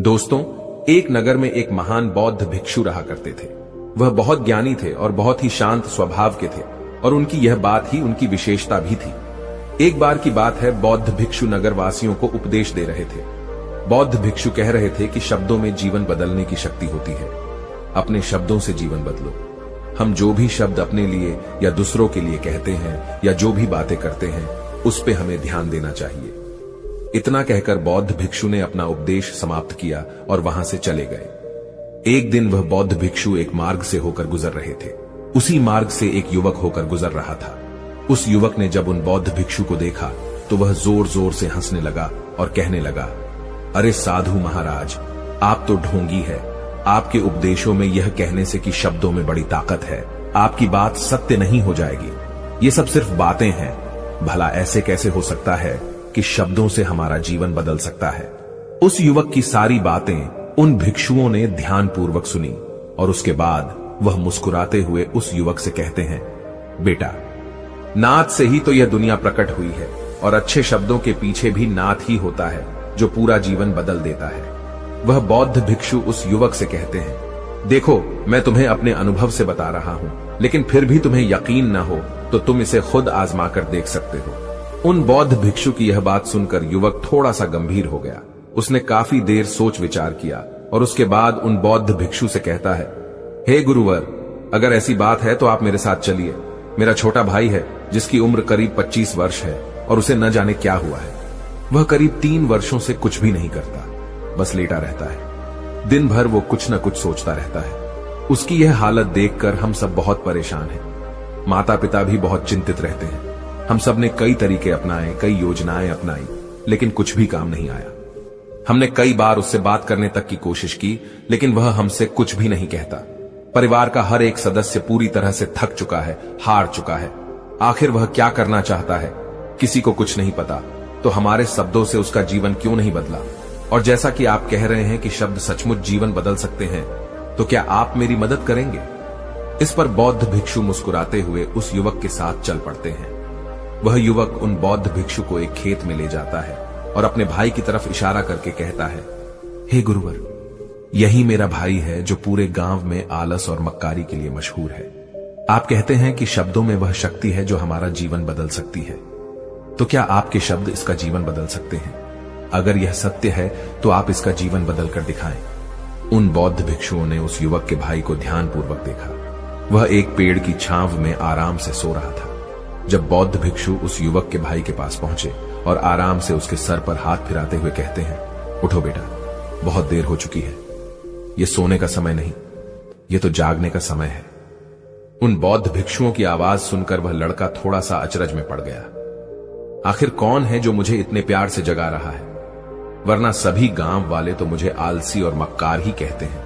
दोस्तों, एक नगर में एक महान बौद्ध भिक्षु रहा करते थे। वह बहुत ज्ञानी थे और बहुत ही शांत स्वभाव के थे और उनकी यह बात ही उनकी विशेषता भी थी। एक बार की बात है, बौद्ध भिक्षु नगरवासियों को उपदेश दे रहे थे। बौद्ध भिक्षु कह रहे थे कि शब्दों में जीवन बदलने की शक्ति होती है। अपने शब्दों से जीवन बदलो। हम जो भी शब्द अपने लिए या दूसरों के लिए कहते हैं या जो भी बातें करते हैं, उस पे हमें ध्यान देना चाहिए। इतना कहकर बौद्ध भिक्षु ने अपना उपदेश समाप्त किया और वहां से चले गए। एक दिन वह बौद्ध भिक्षु एक मार्ग से होकर गुजर रहे थे। उसी मार्ग से एक युवक होकर गुजर रहा था। उस युवक ने जब उन बौद्ध भिक्षु को देखा तो वह जोर जोर से हंसने लगा और कहने लगा, अरे साधु महाराज, आप तो ढोंगी है। आपके उपदेशों में यह कहने से कि शब्दों में बड़ी ताकत है, आपकी बात सत्य नहीं हो जाएगी। ये सब सिर्फ बातें हैं। भला ऐसे कैसे हो सकता है कि शब्दों से हमारा जीवन बदल सकता है? उस युवक की सारी बातें उन भिक्षुओं ने ध्यानपूर्वक सुनी और उसके बाद वह मुस्कुराते हुए उस युवक से कहते हैं, बेटा, नाद से ही तो यह दुनिया प्रकट हुई है और अच्छे शब्दों के पीछे भी नाद ही होता है जो पूरा जीवन बदल देता है। वह बौद्ध भिक्षु उस युवक से कहते हैं, देखो, मैं तुम्हें अपने अनुभव से बता रहा हूं, लेकिन फिर भी तुम्हें यकीन न हो तो तुम इसे खुद आजमा कर देख सकते हो। उन बौद्ध भिक्षु की यह बात सुनकर युवक थोड़ा सा गंभीर हो गया। उसने काफी देर सोच विचार किया और उसके बाद उन बौद्ध भिक्षु से कहता है, हे गुरुवर, अगर ऐसी बात है तो आप मेरे साथ चलिए। मेरा छोटा भाई है जिसकी उम्र करीब 25 वर्ष है और उसे न जाने क्या हुआ है। वह करीब 3 वर्षों से कुछ भी नहीं करता, बस लेटा रहता है। दिन भर वो कुछ न कुछ सोचता रहता है। उसकी यह हालत देखकर हम सब बहुत परेशान हैं। माता पिता भी बहुत चिंतित रहते हैं। हम सब ने कई तरीके अपनाए, कई योजनाएं अपनाई, लेकिन कुछ भी काम नहीं आया। हमने कई बार उससे बात करने तक की कोशिश की, लेकिन वह हमसे कुछ भी नहीं कहता। परिवार का हर एक सदस्य पूरी तरह से थक चुका है, हार चुका है। आखिर वह क्या करना चाहता है, किसी को कुछ नहीं पता। तो हमारे शब्दों से उसका जीवन क्यों नहीं बदला? और जैसा कि आप कह रहे हैं कि शब्द सचमुच जीवन बदल सकते हैं, तो क्या आप मेरी मदद करेंगे? इस पर बौद्ध भिक्षु मुस्कुराते हुए उस युवक के साथ चल पड़ते हैं। वह युवक उन बौद्ध भिक्षु को एक खेत में ले जाता है और अपने भाई की तरफ इशारा करके कहता है, हे गुरुवर, यही मेरा भाई है जो पूरे गांव में आलस और मक्कारी के लिए मशहूर है। आप कहते हैं कि शब्दों में वह शक्ति है जो हमारा जीवन बदल सकती है। तो क्या आपके शब्द इसका जीवन बदल सकते हैं? अगर यह सत्य है तो आप इसका जीवन बदल कर दिखाएं। उन बौद्ध भिक्षुओं ने उस युवक के भाई को ध्यानपूर्वक देखा। वह एक पेड़ की छांव में आराम से सो रहा था। जब बौद्ध भिक्षु उस युवक के भाई के पास पहुंचे और आराम से उसके सर पर हाथ फिराते हुए कहते हैं, उठो बेटा, बहुत देर हो चुकी है। यह सोने का समय नहीं, यह तो जागने का समय है। उन बौद्ध भिक्षुओं की आवाज सुनकर वह लड़का थोड़ा सा अचरज में पड़ गया। आखिर कौन है जो मुझे इतने प्यार से जगा रहा है? वरना सभी गांव वाले तो मुझे आलसी और मक्कार ही कहते हैं।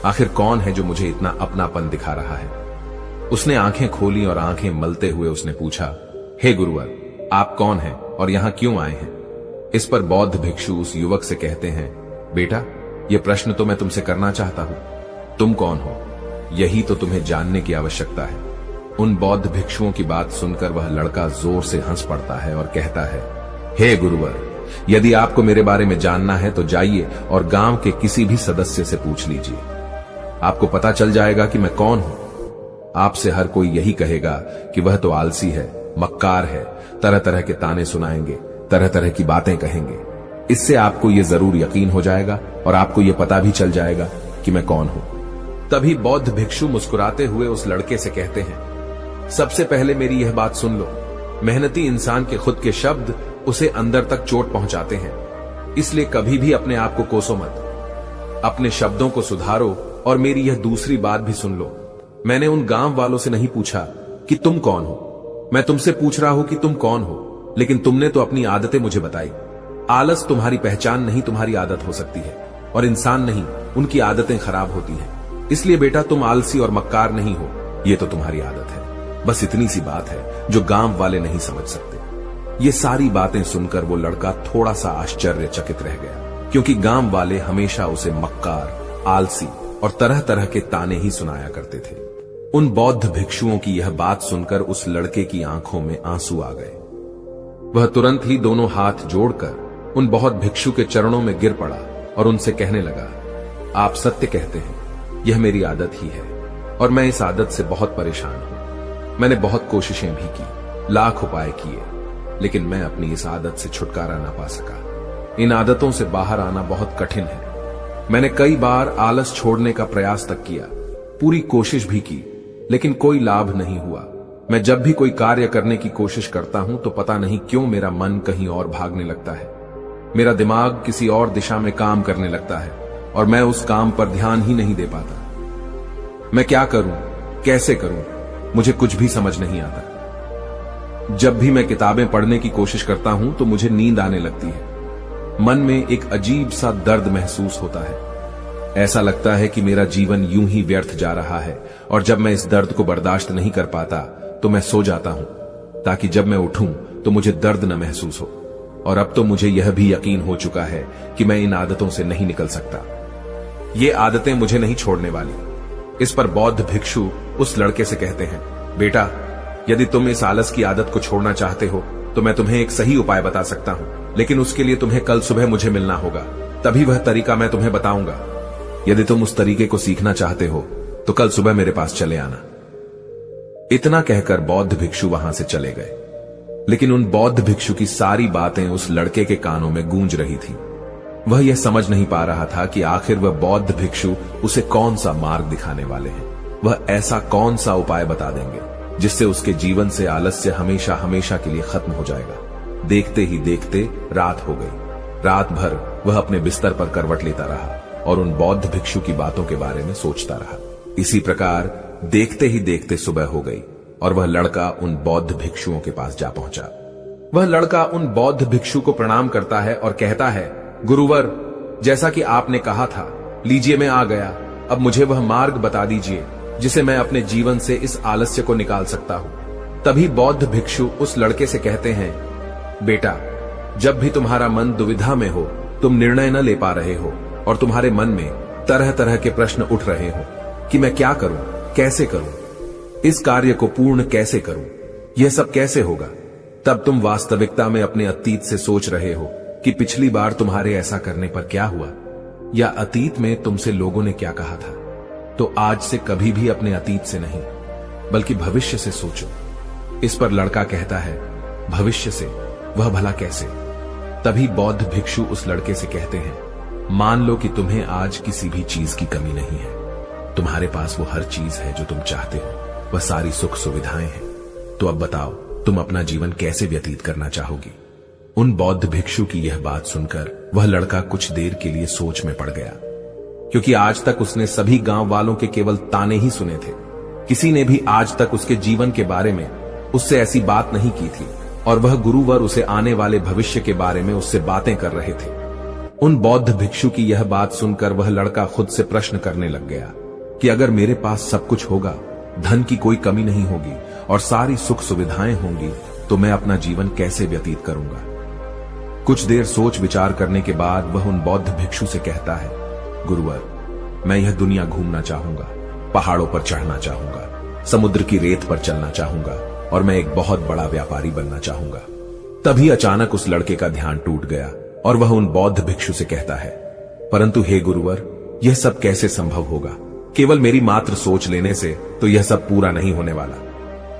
आखिर कौन है जो मुझे इतना अपनापन दिखा रहा है? उसने आंखें खोली और आंखें मलते हुए उसने पूछा, हे गुरुवर, आप कौन हैं और यहां क्यों आए हैं? इस पर बौद्ध भिक्षु उस युवक से कहते हैं, बेटा, यह प्रश्न तो मैं तुमसे करना चाहता हूं। तुम कौन हो, यही तो तुम्हें जानने की आवश्यकता है। उन बौद्ध भिक्षुओं की बात सुनकर वह लड़का जोर से हंस पड़ता है और कहता है, हे गुरुवर, यदि आपको मेरे बारे में जानना है तो जाइए और गांव के किसी भी सदस्य से पूछ लीजिए। आपको पता चल जाएगा कि मैं कौन हूं। आपसे हर कोई यही कहेगा कि वह तो आलसी है, मक्कार है, तरह तरह के ताने सुनाएंगे, तरह तरह की बातें कहेंगे। इससे आपको यह जरूर यकीन हो जाएगा और आपको यह पता भी चल जाएगा कि मैं कौन हूं। तभी बौद्ध भिक्षु मुस्कुराते हुए उस लड़के से कहते हैं, सबसे पहले मेरी यह बात सुन लो। मेहनती इंसान के खुद के शब्द उसे अंदर तक चोट पहुंचाते हैं। इसलिए कभी भी अपने आप को कोसो मत। अपने शब्दों को सुधारो और मेरी यह दूसरी बात भी सुन लो। मैंने उन गांव वालों से नहीं पूछा कि तुम कौन हो। मैं तुमसे पूछ रहा हूं कि तुम कौन हो, लेकिन तुमने तो अपनी आदतें मुझे बताई। आलस तुम्हारी पहचान नहीं, तुम्हारी आदत हो सकती है, और इंसान नहीं, उनकी आदतें खराब होती हैं। इसलिए बेटा, तुम आलसी और मक्कार नहीं हो, यह तो तुम्हारी आदत है। बस इतनी सी बात है जो गांव वाले नहीं समझ सकते। ये सारी बातें सुनकर वो लड़का थोड़ा सा आश्चर्यचकित रह गया, क्योंकि गांव वाले हमेशा उसे मक्कार, आलसी और तरह तरह के ताने ही सुनाया करते थे। उन बौद्ध भिक्षुओं की यह बात सुनकर उस लड़के की आंखों में आंसू आ गए। वह तुरंत ही दोनों हाथ जोड़कर उन बौद्ध भिक्षु के चरणों में गिर पड़ा और उनसे कहने लगा, आप सत्य कहते हैं, यह मेरी आदत ही है और मैं इस आदत से बहुत परेशान हूं। मैंने बहुत कोशिशें भी की, लाख उपाय किए, लेकिन मैं अपनी इस आदत से छुटकारा ना पा सका। इन आदतों से बाहर आना बहुत कठिन है। मैंने कई बार आलस छोड़ने का प्रयास तक किया, पूरी कोशिश भी की, लेकिन कोई लाभ नहीं हुआ। मैं जब भी कोई कार्य करने की कोशिश करता हूं तो पता नहीं क्यों मेरा मन कहीं और भागने लगता है। मेरा दिमाग किसी और दिशा में काम करने लगता है और मैं उस काम पर ध्यान ही नहीं दे पाता। मैं क्या करूं, कैसे करूं, मुझे कुछ भी समझ नहीं आता। जब भी मैं किताबें पढ़ने की कोशिश करता हूं तो मुझे नींद आने लगती है। मन में एक अजीब सा दर्द महसूस होता है। ऐसा लगता है कि मेरा जीवन यूं ही व्यर्थ जा रहा है और जब मैं इस दर्द को बर्दाश्त नहीं कर पाता तो मैं सो जाता हूं, ताकि जब मैं उठूं तो मुझे दर्द न महसूस हो। और अब तो मुझे यह भी यकीन हो चुका है कि मैं इन आदतों से नहीं निकल सकता। ये आदतें मुझे नहीं छोड़ने वाली। इस पर बौद्ध भिक्षु उस लड़के से कहते हैं, बेटा, यदि तुम इस आलस की आदत को छोड़ना चाहते हो तो मैं तुम्हें एक सही उपाय बता सकता हूं, लेकिन उसके लिए तुम्हें कल सुबह मुझे मिलना होगा, तभी वह तरीका मैं तुम्हें बताऊंगा। यदि तुम उस तरीके को सीखना चाहते हो तो कल सुबह मेरे पास चले आना। इतना कहकर बौद्ध भिक्षु वहां से चले गए, लेकिन उन बौद्ध भिक्षु की सारी बातें उस लड़के के कानों में गूंज रही थी। वह यह समझ नहीं पा रहा था कि आखिर वह बौद्ध भिक्षु उसे कौन सा मार्ग दिखाने वाले हैं। वह ऐसा कौन सा उपाय बता देंगे जिससे उसके जीवन से आलस्य हमेशा हमेशा के लिए खत्म हो जाएगा। देखते ही देखते रात हो गई। रात भर वह अपने बिस्तर पर करवट लेता रहा और उन बौद्ध भिक्षु की बातों के बारे में सोचता रहा। इसी प्रकार देखते ही देखते सुबह हो गई और वह लड़का उन बौद्ध भिक्षुओं के पास जा पहुंचा। वह लड़का उन बौद्ध भिक्षु को प्रणाम करता है और कहता है, गुरुवर, जैसा कि आपने कहा था, लीजिए मैं आ गया। अब मुझे वह मार्ग बता दीजिए जिसे मैं अपने जीवन से इस आलस्य को निकाल सकता हूं। तभी बौद्ध भिक्षु उस लड़के से कहते हैं, बेटा, जब भी तुम्हारा मन दुविधा में हो, तुम निर्णय न ले पा रहे हो और तुम्हारे मन में तरह तरह के प्रश्न उठ रहे हो कि मैं क्या करूं, कैसे करूं, इस कार्य को पूर्ण कैसे करूं, यह सब कैसे होगा, तब तुम वास्तविकता में अपने अतीत से सोच रहे हो कि पिछली बार तुम्हारे ऐसा करने पर क्या हुआ, या अतीत में तुमसे लोगों ने क्या कहा था। तो आज से कभी भी अपने अतीत से नहीं, बल्कि भविष्य से सोचो। इस पर लड़का कहता है, भविष्य से, वह भला कैसे? तभी बौद्ध भिक्षु उस लड़के से कहते हैं, मान लो कि तुम्हें आज किसी भी चीज की कमी नहीं है। तुम्हारे पास वो हर चीज है जो तुम चाहते हो, वह सारी सुख सुविधाएं हैं। तो अब बताओ, तुम अपना जीवन कैसे व्यतीत करना चाहोगी? उन बौद्ध भिक्षु की यह बात सुनकर वह लड़का कुछ देर के लिए सोच में पड़ गया, क्योंकि आज तक उसने सभी गांव वालों के केवल ताने ही सुने थे। किसी ने भी आज तक उसके जीवन के बारे में उससे ऐसी बात नहीं की थी और वह गुरुवर उसे आने वाले भविष्य के बारे में उससे बातें कर रहे थे। उन बौद्ध भिक्षु की यह बात सुनकर वह लड़का खुद से प्रश्न करने लग गया कि अगर मेरे पास सब कुछ होगा, धन की कोई कमी नहीं होगी और सारी सुख सुविधाएं होंगी, तो मैं अपना जीवन कैसे व्यतीत करूंगा? कुछ देर सोच विचार करने के बाद वह उन बौद्ध भिक्षु से कहता है, गुरुवर, मैं यह दुनिया घूमना चाहूंगा, पहाड़ों पर चढ़ना चाहूंगा, समुद्र की रेत पर चलना चाहूंगा और मैं एक बहुत बड़ा व्यापारी बनना चाहूंगा। तभी अचानक उस लड़के का ध्यान टूट गया और वह उन बौद्ध भिक्षु से कहता है, परंतु हे गुरुवर, यह सब कैसे संभव होगा? केवल मेरी मात्र सोच लेने से तो यह सब पूरा नहीं होने वाला।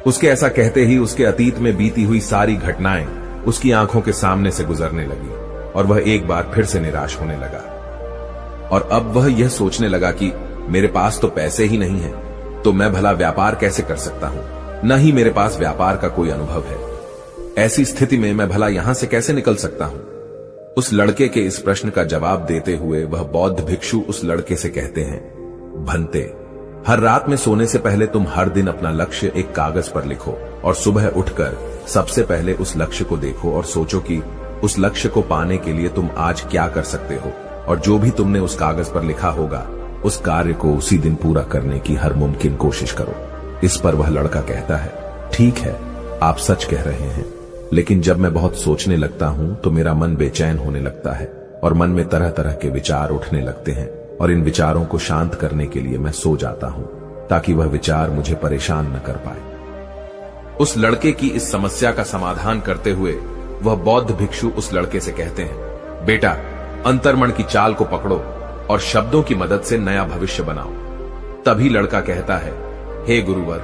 उसके ऐसा कहते ही उसके अतीत में बीती हुई सारी घटनाएं उसकी आंखों के सामने से गुजरने लगी और वह एक बार फिर से निराश होने लगा। और अब वह यह सोचने लगा कि मेरे पास तो पैसे ही नहीं है, तो मैं भला व्यापार कैसे कर सकता हूं? न ही मेरे पास व्यापार का कोई अनुभव है। ऐसी स्थिति में मैं भला यहां से कैसे निकल सकता हूं? उस लड़के के इस प्रश्न का जवाब देते हुए वह बौद्ध भिक्षु उस लड़के से कहते हैं, भंते, हर रात में सोने से पहले तुम हर दिन अपना लक्ष्य एक कागज पर लिखो और सुबह उठकर सबसे पहले उस लक्ष्य को देखो और सोचो कि उस लक्ष्य को पाने के लिए तुम आज क्या कर सकते हो, और जो भी तुमने उस कागज पर लिखा होगा उस कार्य को उसी दिन पूरा करने की हर मुमकिन कोशिश करो। इस पर वह लड़का कहता है, ठीक है, आप सच कह रहे हैं, लेकिन जब मैं बहुत सोचने लगता हूं तो मेरा मन बेचैन होने लगता है और मन में तरह तरह के विचार उठने लगते हैं और इन विचारों को शांत करने के लिए मैं सो जाता हूं ताकि वह विचार मुझे परेशान न कर पाए। उस लड़के की इस समस्या का समाधान करते हुए वह बौद्ध भिक्षु उस लड़के से कहते हैं, बेटा, अंतर्मन की चाल को पकड़ो और शब्दों की मदद से नया भविष्य बनाओ। तभी लड़का कहता है, हे गुरुवर,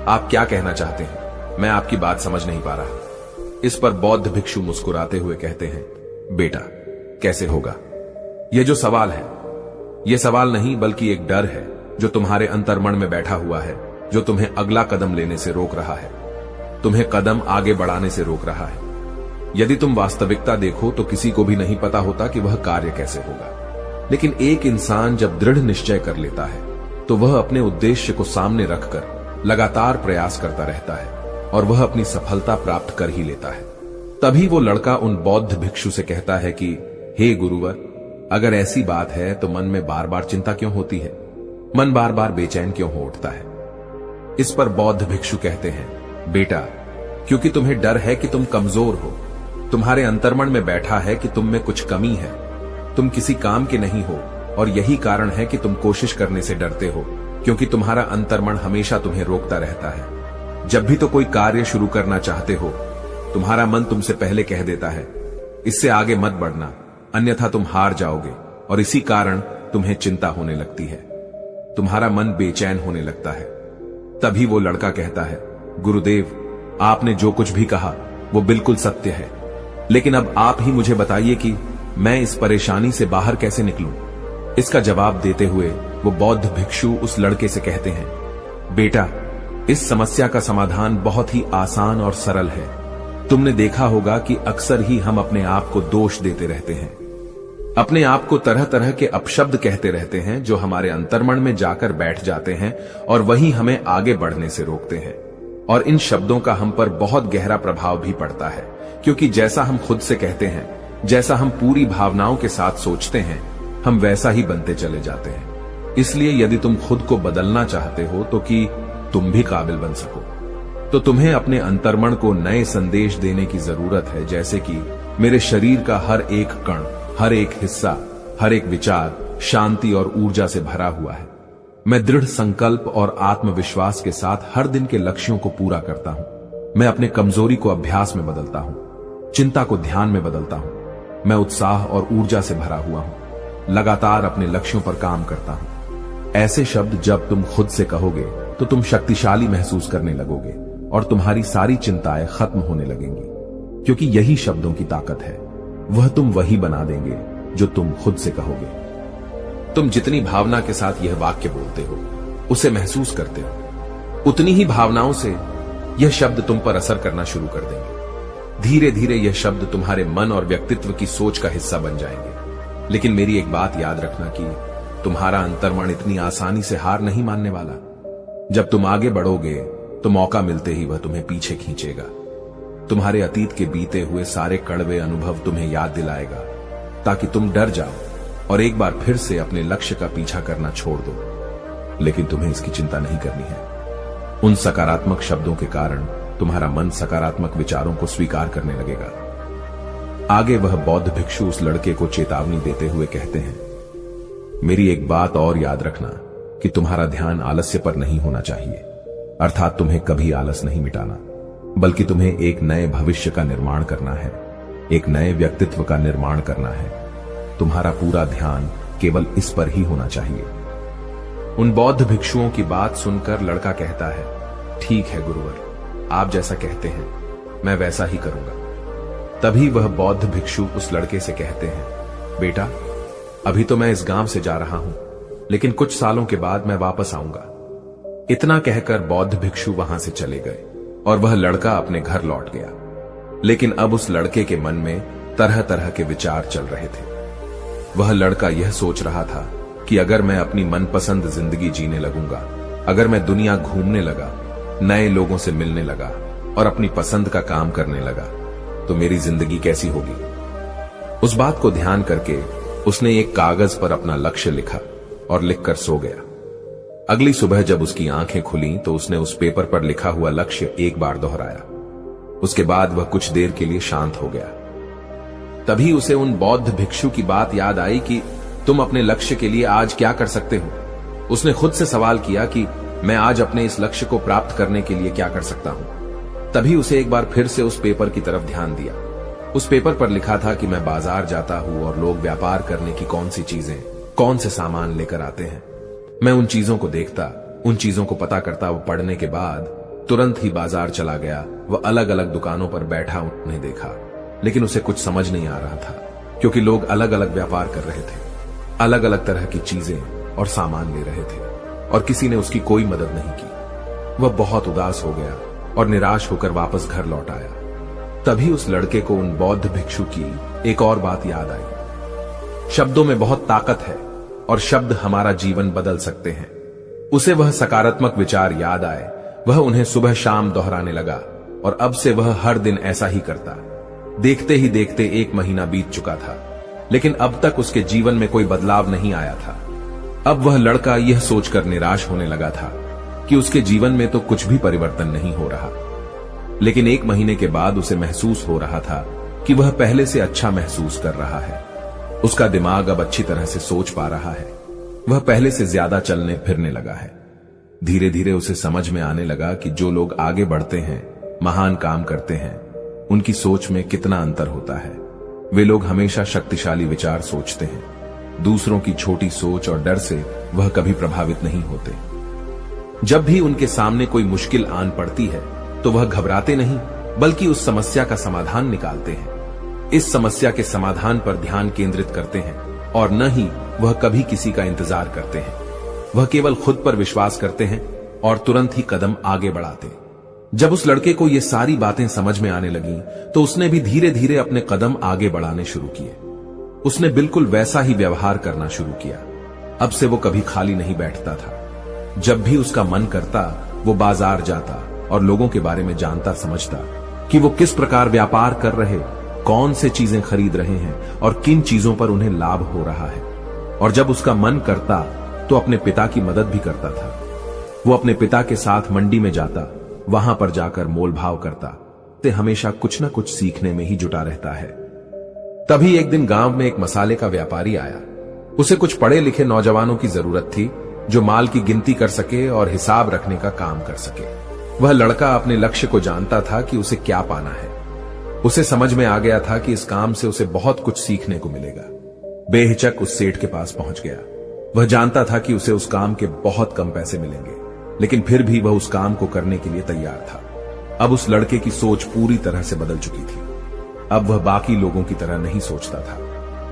आप क्या कहना चाहते हैं? मैं आपकी बात समझ नहीं पा रहा। इस पर बौद्ध भिक्षु मुस्कुराते हुए कहते हैं, बेटा, कैसे होगा? यह जो सवाल है, यह सवाल नहीं बल्कि एक डर है जो तुम्हारे अंतर्मन में बैठा हुआ है, जो तुम्हें अगला कदम लेने से रोक रहा है, तुम्हें कदम आगे बढ़ाने से रोक रहा है। यदि तुम वास्तविकता देखो तो किसी को भी नहीं पता होता कि वह कार्य कैसे होगा, लेकिन एक इंसान जब दृढ़ निश्चय कर लेता है तो वह अपने उद्देश्य को सामने रखकर लगातार प्रयास करता रहता है और वह अपनी सफलता प्राप्त कर ही लेता है। तभी वो लड़का उन बौद्ध भिक्षु से कहता है कि हे गुरुवर, अगर ऐसी बात है तो मन में बार बार चिंता क्यों होती है? मन बार बार बेचैन क्यों हो उठता है? इस पर बौद्ध भिक्षु कहते हैं, बेटा, क्योंकि तुम्हें डर है कि तुम कमजोर हो। तुम्हारे अंतर्मन में बैठा है कि तुम में कुछ कमी है, तुम किसी काम के नहीं हो, और यही कारण है कि तुम कोशिश करने से डरते हो, क्योंकि तुम्हारा अंतर्मन हमेशा तुम्हें रोकता रहता है। जब भी तो कोई कार्य शुरू करना चाहते हो, तुम्हारा मन तुमसे पहले कह देता है, इससे आगे मत बढ़ना, अन्यथा तुम हार जाओगे, और इसी कारण तुम्हें चिंता होने लगती है, तुम्हारा मन बेचैन होने लगता है। तभी वो लड़का कहता है, गुरुदेव, आपने जो कुछ भी कहा वो बिल्कुल सत्य है, लेकिन अब आप ही मुझे बताइए कि मैं इस परेशानी से बाहर कैसे निकलूं? इसका जवाब देते हुए वो बौद्ध भिक्षु उस लड़के से कहते हैं, बेटा, इस समस्या का समाधान बहुत ही आसान और सरल है। तुमने देखा होगा कि अक्सर ही हम अपने आप को दोष देते रहते हैं, अपने आप को तरह तरह के अपशब्द कहते रहते हैं जो हमारे अंतर्मन में जाकर बैठ जाते हैं और वही हमें आगे बढ़ने से रोकते हैं। और इन शब्दों का हम पर बहुत गहरा प्रभाव भी पड़ता है, क्योंकि जैसा हम खुद से कहते हैं, जैसा हम पूरी भावनाओं के साथ सोचते हैं, हम वैसा ही बनते चले जाते हैं। इसलिए यदि तुम खुद को बदलना चाहते हो तो कि तुम भी काबिल बन सको, तो तुम्हें अपने अंतर्मन को नए संदेश देने की जरूरत है, जैसे कि मेरे शरीर का हर एक कण, हर एक हिस्सा, हर एक विचार शांति और ऊर्जा से भरा हुआ है। मैं दृढ़ संकल्प और आत्मविश्वास के साथ हर दिन के लक्ष्यों को पूरा करता हूं। मैं अपने कमजोरी को अभ्यास में बदलता हूं, चिंता को ध्यान में बदलता हूं। मैं उत्साह और ऊर्जा से भरा हुआ हूं, लगातार अपने लक्ष्यों पर काम करता हूं। ऐसे शब्द जब तुम खुद से कहोगे तो तुम शक्तिशाली महसूस करने लगोगे और तुम्हारी सारी चिंताएं खत्म होने लगेंगी, क्योंकि यही शब्दों की ताकत है। वह तुम वही बना देंगे जो तुम खुद से कहोगे। तुम जितनी भावना के साथ यह वाक्य बोलते हो, उसे महसूस करते हो, उतनी ही भावनाओं से यह शब्द तुम पर असर करना शुरू कर देंगे। धीरे धीरे यह शब्द तुम्हारे मन और व्यक्तित्व की सोच का हिस्सा बन जाएंगे। लेकिन मेरी एक बात याद रखना कि तुम्हारा अंतर्मन इतनी आसानी से हार नहीं मानने वाला। जब तुम आगे बढ़ोगे तो मौका मिलते ही वह तुम्हें पीछे खींचेगा। तुम्हारे अतीत के बीते हुए सारे कड़वे अनुभव तुम्हें याद दिलाएगा, ताकि तुम डर जाओ और एक बार फिर से अपने लक्ष्य का पीछा करना छोड़ दो। लेकिन तुम्हें इसकी चिंता नहीं करनी है। उन सकारात्मक शब्दों के कारण तुम्हारा मन सकारात्मक विचारों को स्वीकार करने लगेगा। आगे वह बौद्ध भिक्षु उस लड़के को चेतावनी देते हुए कहते हैं, मेरी एक बात और याद रखना कि तुम्हारा ध्यान आलस्य पर नहीं होना चाहिए, अर्थात तुम्हें कभी आलस नहीं मिटाना, बल्कि तुम्हें एक नए भविष्य का निर्माण करना है, एक नए व्यक्तित्व का निर्माण करना है। तुम्हारा पूरा ध्यान केवल इस पर ही होना चाहिए। उन बौद्ध भिक्षुओं की बात सुनकर लड़का कहता है, ठीक है गुरुवर, आप जैसा कहते हैं मैं वैसा ही करूंगा। तभी वह बौद्ध भिक्षु उस लड़के से कहते हैं, बेटा, अभी तो मैं इस गांव से जा रहा हूं, लेकिन कुछ सालों के बाद मैं वापस आऊंगा। इतना कहकर बौद्ध भिक्षु वहां से चले गए और वह लड़का अपने घर लौट गया। लेकिन अब उस लड़के के मन में तरह तरह के विचार चल रहे थे। वह लड़का यह सोच रहा था कि अगर मैं अपनी मनपसंद जिंदगी जीने लगूंगा, अगर मैं दुनिया घूमने लगा, नए लोगों से मिलने लगा और अपनी पसंद का काम करने लगा, तो मेरी जिंदगी कैसी होगी। उस बात को ध्यान करके उसने एक कागज पर अपना लक्ष्य लिखा और लिखकर सो गया। अगली सुबह जब उसकी आंखें खुली तो उसने उस पेपर पर लिखा हुआ लक्ष्य एक बार दोहराया। उसके बाद वह कुछ देर के लिए शांत हो गया। तभी उसे उन बौद्ध भिक्षु की बात याद आई कि तुम अपने लक्ष्य के लिए आज क्या कर सकते हो। उसने खुद से सवाल किया कि मैं आज अपने इस लक्ष्य को प्राप्त करने के लिए क्या कर सकता हूं। तभी उसे एक बार फिर से उस पेपर की तरफ ध्यान दिया। उस पेपर पर लिखा था कि मैं बाजार जाता हूं और लोग व्यापार करने की कौन सी चीजें, कौन से सामान लेकर आते हैं। मैं उन चीजों को देखता, उन चीजों को पता करता। वो पढ़ने के बाद तुरंत ही बाजार चला गया। वह अलग अलग दुकानों पर बैठा उन्हें देखा, लेकिन उसे कुछ समझ नहीं आ रहा था, क्योंकि लोग अलग अलग व्यापार कर रहे थे, अलग अलग तरह की चीजें और सामान ले रहे थे, और किसी ने उसकी कोई मदद नहीं की। वह बहुत उदास हो गया और निराश होकर वापस घर लौट आया। तभी उस लड़के को उन बौद्ध भिक्षु की एक और बात याद आई। शब्दों में बहुत ताकत है और शब्द हमारा जीवन बदल सकते हैं। उसे वह सकारात्मक विचार याद आए। वह उन्हें सुबह शाम दोहराने लगा और अब से वह हर दिन ऐसा ही करता। देखते ही देखते 1 महीना बीत चुका था, लेकिन अब तक उसके जीवन में कोई बदलाव नहीं आया था। अब वह लड़का यह सोचकर निराश होने लगा था कि उसके जीवन में तो कुछ भी परिवर्तन नहीं हो रहा। लेकिन 1 महीने के बाद उसे महसूस हो रहा था कि वह पहले से अच्छा महसूस कर रहा है। उसका दिमाग अब अच्छी तरह से सोच पा रहा है। वह पहले से ज्यादा चलने फिरने लगा है। धीरे धीरे उसे समझ में आने लगा कि जो लोग आगे बढ़ते हैं, महान काम करते हैं, उनकी सोच में कितना अंतर होता है। वे लोग हमेशा शक्तिशाली विचार सोचते हैं। दूसरों की छोटी सोच और डर से वह कभी प्रभावित नहीं होते। जब भी उनके सामने कोई मुश्किल आन पड़ती है तो वह घबराते नहीं, बल्कि उस समस्या का समाधान निकालते हैं। इस समस्या के समाधान पर ध्यान केंद्रित करते हैं और न ही वह कभी किसी का इंतजार करते हैं। वह केवल खुद पर विश्वास करते हैं और तुरंत ही कदम आगे बढ़ाते। जब उस लड़के को ये सारी बातें समझ में आने लगीं, तो उसने भी धीरे धीरे अपने कदम आगे बढ़ाने शुरू किए। उसने बिल्कुल वैसा ही व्यवहार करना शुरू किया। अब से वो कभी खाली नहीं बैठता था। जब भी उसका मन करता, वो बाजार जाता और लोगों के बारे में जानता समझता कि वो किस प्रकार व्यापार कर रहे, कौन से चीजें खरीद रहे हैं और किन चीजों पर उन्हें लाभ हो रहा है। और जब उसका मन करता तो अपने पिता की मदद भी करता था। वो अपने पिता के साथ मंडी में जाता, वहां पर जाकर मोल भाव करता। ते हमेशा कुछ न कुछ सीखने में ही जुटा रहता है। तभी एक दिन गांव में एक मसाले का व्यापारी आया। उसे कुछ पढ़े लिखे नौजवानों की जरूरत थी, जो माल की गिनती कर सके और हिसाब रखने का काम कर सके। वह लड़का अपने लक्ष्य को जानता था कि उसे क्या पाना है। उसे समझ में आ गया था कि इस काम से उसे बहुत कुछ सीखने को मिलेगा। बेहिचक उस सेठ के पास पहुंच गया। वह जानता था कि उसे उस काम के बहुत कम पैसे मिलेंगे, लेकिन फिर भी वह उस काम को करने के लिए तैयार था। अब उस लड़के की सोच पूरी तरह से बदल चुकी थी। अब वह बाकी लोगों की तरह नहीं सोचता था।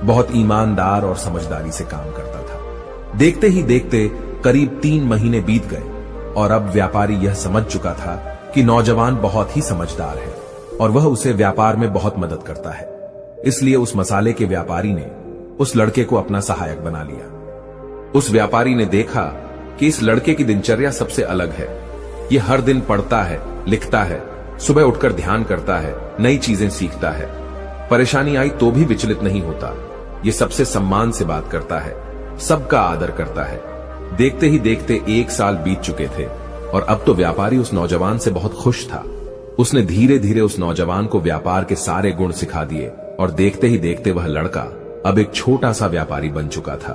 बहुत ईमानदार और समझदारी से काम करता था। देखते ही देखते करीब 3 महीने बीत गए और अब व्यापारी यह समझ चुका था कि नौजवान बहुत ही समझदार है और वह उसे व्यापार में बहुत मदद करता है। इसलिए उस मसाले के व्यापारी ने उस लड़के को अपना सहायक बना लिया। उस व्यापारी ने देखा कि इस लड़के की दिनचर्या सबसे अलग है। यह हर दिन पढ़ता है, लिखता है, सुबह उठकर ध्यान करता है, नई चीजें सीखता है। परेशानी आई तो भी विचलित नहीं होता। ये सबसे सम्मान से बात करता है, सबका आदर करता है। देखते ही देखते 1 साल बीत चुके थे और अब तो व्यापारी उस नौजवान से बहुत खुश था। उसने धीरे धीरे उस नौजवान को व्यापार के सारे गुण सिखा दिए और देखते ही देखते वह लड़का अब एक छोटा सा व्यापारी बन चुका था।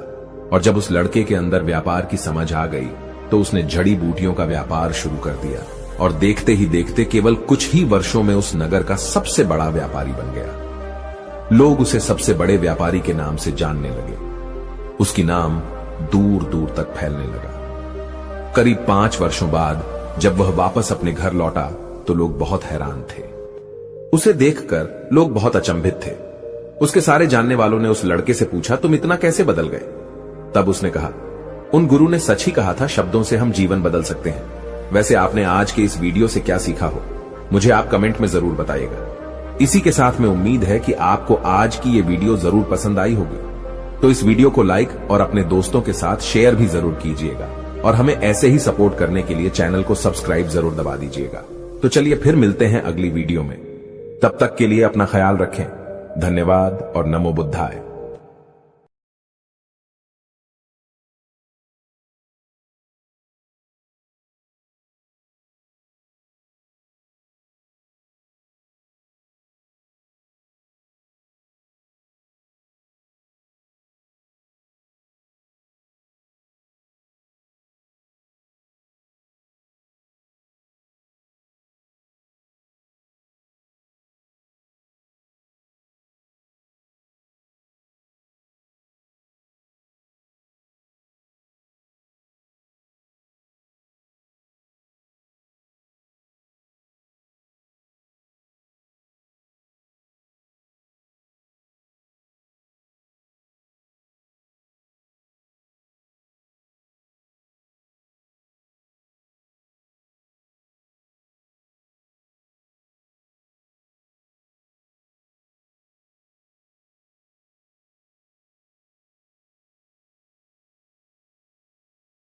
और जब उस लड़के के अंदर व्यापार की समझ आ गई तो उसने जड़ी बूटियों का व्यापार शुरू कर दिया और देखते ही देखते केवल कुछ ही वर्षों में उस नगर का सबसे बड़ा व्यापारी बन गया। लोग उसे सबसे बड़े व्यापारी के नाम से जानने लगे। उसकी नाम दूर दूर तक फैलने लगा। करीब 5 वर्षों बाद जब वह वापस अपने घर लौटा तो लोग बहुत हैरान थे। उसे देखकर लोग बहुत अचंभित थे। उसके सारे जानने वालों ने उस लड़के से पूछा, तुम इतना कैसे बदल गए? तब उसने कहा, उन गुरु ने सच ही कहा था, शब्दों से हम जीवन बदल सकते हैं। वैसे आपने आज के इस वीडियो से क्या सीखा हो, मुझे आप कमेंट में जरूर बताइएगा। इसी के साथ में उम्मीद है कि आपको आज की ये वीडियो जरूर पसंद आई होगी। तो इस वीडियो को लाइक और अपने दोस्तों के साथ शेयर भी जरूर कीजिएगा और हमें ऐसे ही सपोर्ट करने के लिए चैनल को सब्सक्राइब जरूर दबा दीजिएगा। तो चलिए फिर मिलते हैं अगली वीडियो में। तब तक के लिए अपना ख्याल रखें। धन्यवाद और नमो बुद्धाय।